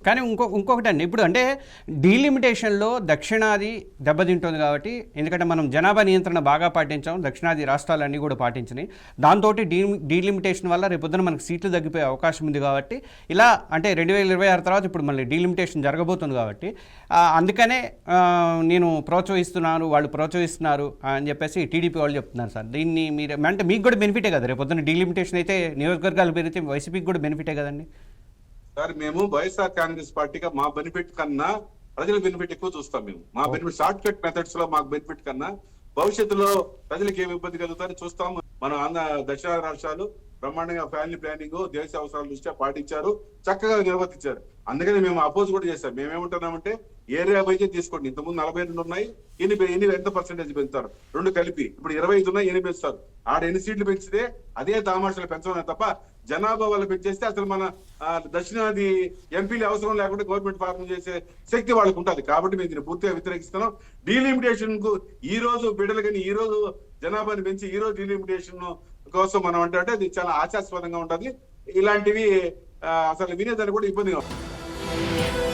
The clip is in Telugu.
కానీ ఇంకొకటి ఇప్పుడు అంటే డీలిమిటేషన్లో దక్షిణాది దెబ్బతింటుంది కాబట్టి, ఎందుకంటే మనం జనాభా నియంత్రణ బాగా పాటించాం, దక్షిణాది రాష్ట్రాలన్నీ కూడా పాటించినాయి. దాంతో డీలిమిటేషన్ వల్ల రేపొద్దున మనకు సీట్లు తగ్గిపోయే అవకాశం ఉంది. కాబట్టి ఇలా అంటే 2026 తర్వాత ఇప్పుడు మళ్ళీ డీలిమిటేషన్ జరగబోతుంది కాబట్టి అందుకనే నేను ప్రోత్సహిస్తున్నాను, వాళ్ళు ప్రోత్సహిస్తున్నారు అని చెప్పేసి టీడీపీ వాళ్ళు చెప్తున్నారు సార్. దీన్ని మీరు అంటే మీకు కూడా బెనిఫిటే కదా, రేపు పొద్దున్న డీలిమిటేషన్ అయితే నియోజకవర్గాలు పెరిగితే వైసీపీకి కూడా బెనిఫిటే కదండి సార్. మేము వైఎస్ఆర్ కాంగ్రెస్ పార్టీగా మా బెనిఫిట్ కన్నా ప్రజల బెనిఫిట్ ఎక్కువ చూస్తాం. మేము మా బెనిఫిట్ షార్ట్ కట్ మెథడ్స్ లో మాకు బెనిఫిట్ కన్నా భవిష్యత్తులో ప్రజలకు ఏమి ఇబ్బంది కలుగుతారని చూస్తాం. మనం దక్షిణ రాష్ట్రాలు బ్రహ్మాండంగా ఫ్యామిలీ ప్లానింగ్ దేశ అవసరాల దృష్ట్యా పాటించారు, చక్కగా నిర్వర్తించారు. అందుకని మేము అపోజ్ కూడా చేస్తాం. మేమేమంటున్నామంటే ఏరియా వైజ్ తీసుకోండి. ఇంతకుముందు 42 ఉన్నాయి, ఎన్ని ఎంత పర్సెంటేజ్ పెంచుతారు, 2 కలిపి ఇప్పుడు 25 ఉన్నాయి, 8 పెంచుతారు. ఆడ ఎన్ని సీట్లు పెంచితే అదే తామాషాలు పెంచడం తప్ప జనాభా వాళ్ళు పెంచేస్తే అసలు మన దక్షిణాది ఎంపీలు అవసరం లేకుండా గవర్నమెంట్ ఫార్మ్ చేసే శక్తి వాళ్ళకు ఉంటుంది. కాబట్టి మేము దీన్ని పూర్తిగా వ్యతిరేకిస్తున్నాం. డీలిమిటేషన్ కు ఈ రోజు బిడ్డలు కానీ ఈ రోజు జనాభాని పెంచి ఈ రోజు డీలిమిటేషన్ కోసం మనం అంటే అది చాలా ఆశాస్పదంగా ఉంటుంది. ఇలాంటివి అసలు వినేదాన్ని కూడా ఇబ్బందిగా ఉంటుంది.